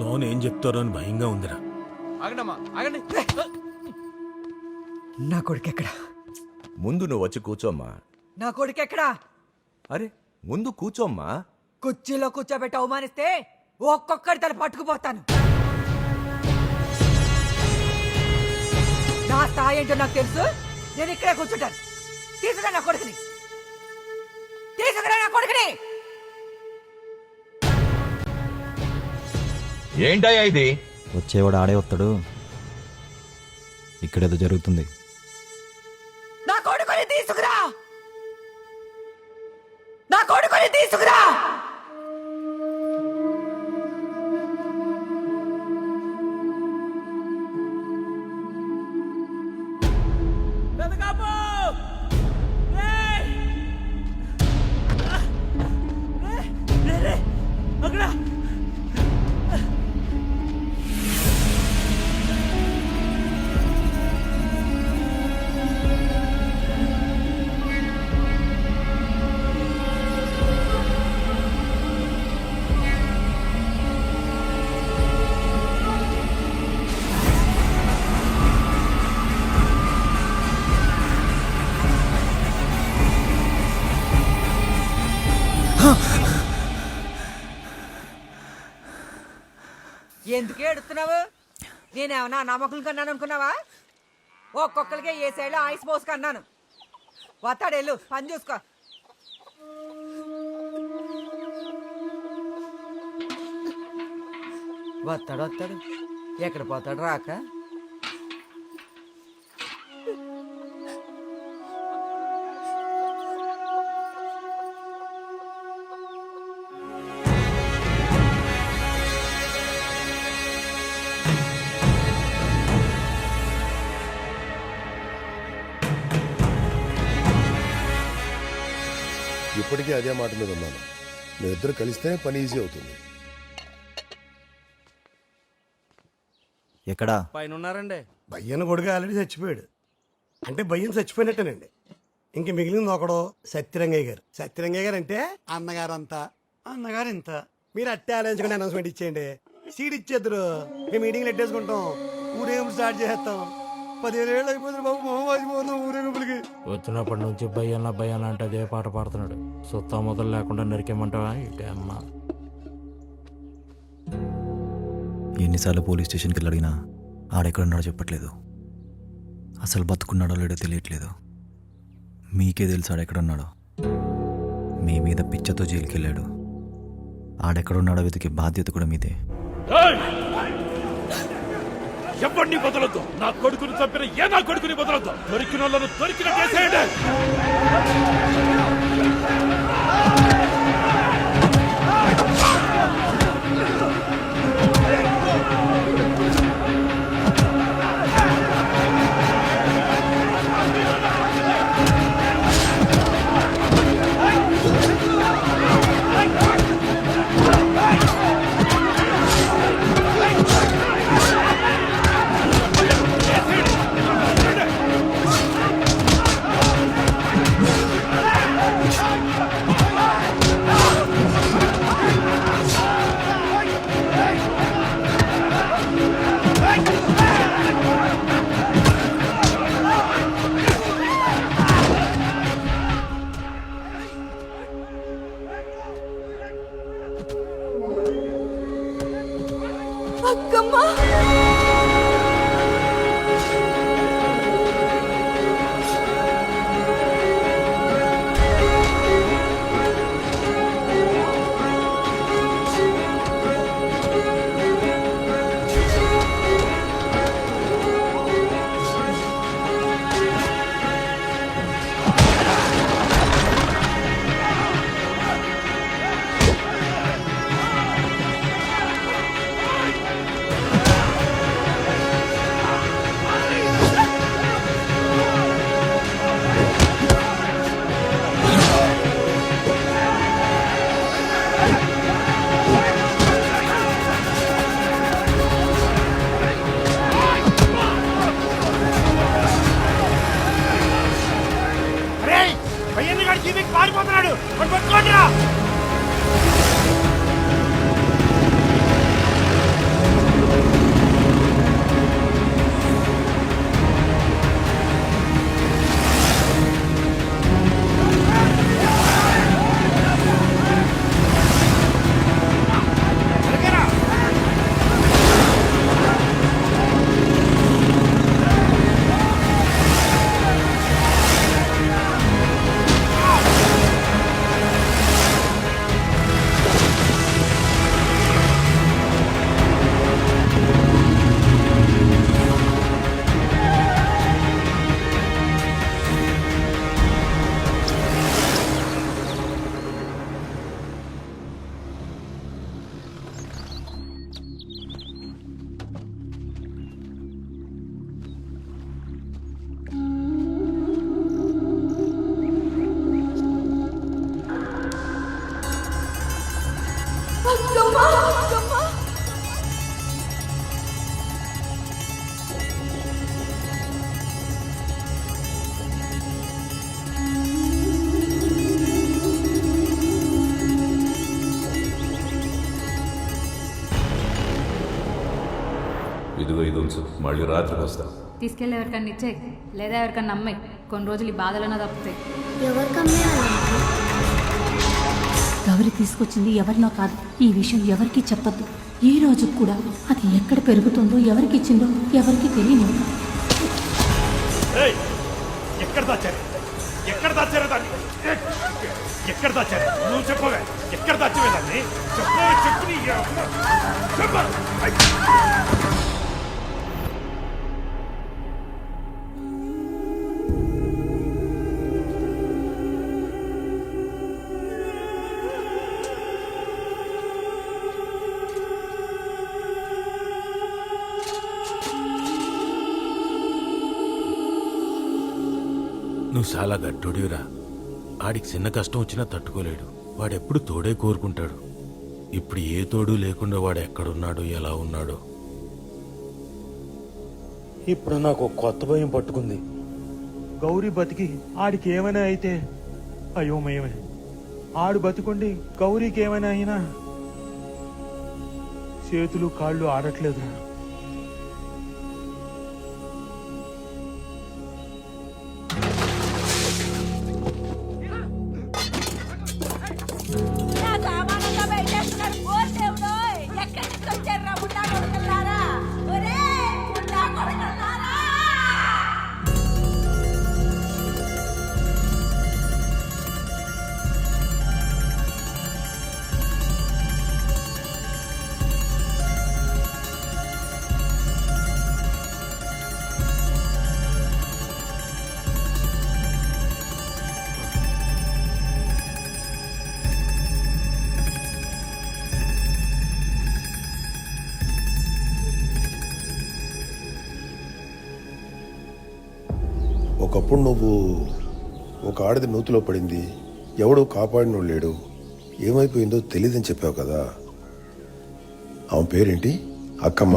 Loan ఏం చెప్తారో అని భయంగా ఉందిరా. ఆగండమ్మా ఆగండి. నా కొడుకు ఎక్కడా? ముందు నువ్వు వచ్చి కూర్చోమ్మా. నా కొడుకు ఎక్కడా? అరే ముందు కూర్చోమ్మా. కుర్చీలో కూర్చోబెట్టి అవమానిస్తే ఒక్కొక్కడి తల పట్టుకుపోతాను. నా స్థాయి ఏంటో నాకు తెలుసు. నేను ఇక్కడే కూర్చుంటాను. తీసుకురా నా కొడుకుని, తీసుకురా నా కొడుకుని. ఏంటయ్యా ఇది? వచ్చేవాడు ఆడే వస్తాడు. ఇక్కడేదో జరుగుతుంది. నా కొడుకుని తీసుకురా, నా కొడుకుని తీసుకురా. ఎందుకు ఏడుస్తున్నావు? నేనేమన్నా నమ్మకం కన్నాను అనుకున్నావా? ఒక్కొక్కరికి ఏ సైడ్లో ఐస్ పోసుకు అన్నాను. వస్తాడెళ్ళు, పని చూసుకో. వస్తాడు ఎక్కడ పోతాడు రాక. ఇప్పటికీ అదే మాట మీద ఉన్నాను. మీరిద్దరు కలిస్తేనే పని ఈజీ అవుతుంది. ఎక్కడా? పైన ఉన్నారండి. భయ్యన కొడుకు ఆల్రెడీ చచ్చిపోయాడు. అంటే భయ్యం చచ్చిపోయినట్టేనండి. ఇంక మిగిలింది ఒకడు సత్యరంగయ్య గారు. సత్యరంగయ్య గారు అంటే అన్నగారు అంతా, అన్నగారు ఇంత. మీరు అట్టే ఆలోచించుకుని అనౌన్స్మెంట్ ఇచ్చేయండి. సీడ్ ఇచ్చేద్దరు. మేము మీటింగ్లు ఎట్టేసుకుంటాం. ఊరేగింపు స్టార్ట్ చేసేస్తాం. 15 ఏళ్ళు అయిపోతుంది బాబు. మొహం ఊరేగింపులకి వచ్చినప్పటి నుంచి భయ్యన్న అంటే అదే పాట పాడుతున్నాడు. సుత్తా మొదలు లేకుండా నరికేమంటావా ఇటే అమ్మ. ఎన్నిసార్లు పోలీస్ స్టేషన్కి వెళ్ళి అడిగినా ఆడెక్కడున్నాడో చెప్పట్లేదు. అసలు బతుకున్నాడో లేడో తెలియట్లేదు. మీకే తెలుసు ఆడెక్కడున్నాడో. మీ మీద పిచ్చతో జైలుకి వెళ్ళాడు. ఆడెక్కడున్నాడో వెతికే బాధ్యత కూడా మీదే. ఎవరిని బదలొద్దు. నా కొడుకుని చంపిన నా కొడుకుని బదలొద్దు. దొరికిన వాళ్ళను దొరికిన చేసేయండి. ఇదిగో ఇది ఉంచు మళ్ళీ రాత్రికి వస్తా తీసుకెళ్ళి ఎవరికన్నా ఇచ్చే లేదా ఎవరికన్నా అమ్మాయి కొన్ని రోజులు ఈ బాధలన్నా తప్పుతాయి. గౌరి తీసుకొచ్చింది ఎవరినో కాదు. ఈ విషయం ఎవరికీ చెప్పద్దు. ఈ రోజు కూడా అది ఎక్కడ పెరుగుతుందో ఎవరికి ఇచ్చిందో ఎవరికి తెలియదు. ఏయ్, ఎక్కడ దాచారు ఎక్కడ దాచారు దాన్ని ఎక్కడ దాచారు నువ్వు చెప్పవే ఎక్కడ దాచవే దాన్ని చెప్పవే చెప్పు నీ అమ్మ. చెప్పు. నువ్వు చాలా గట్టుడివిరా. ఆడికి చిన్న కష్టం వచ్చినా తట్టుకోలేడు. వాడెప్పుడు తోడే కోరుకుంటాడు. ఇప్పుడు ఏ తోడు లేకుండా వాడు ఎక్కడున్నాడో ఎలా ఉన్నాడో. ఇప్పుడు నాకు ఒక కొత్త భయం పట్టుకుంది. గౌరీ బతికి ఆడికి ఏమైనా అయితే అయోమయమే. ఆడు బతికుండి గౌరీకి ఏమైనా అయినా చేతులు కాళ్ళు ఆడట్లేదురా. ఒకప్పుడు నువ్వు ఒక ఆడది నూతిలో పడింది, ఎవడో కాపాడినోడు లేడు, ఏమైపోయిందో తెలియదని చెప్పావు కదా. ఆమె పేరేంటి? అక్కమ్మ.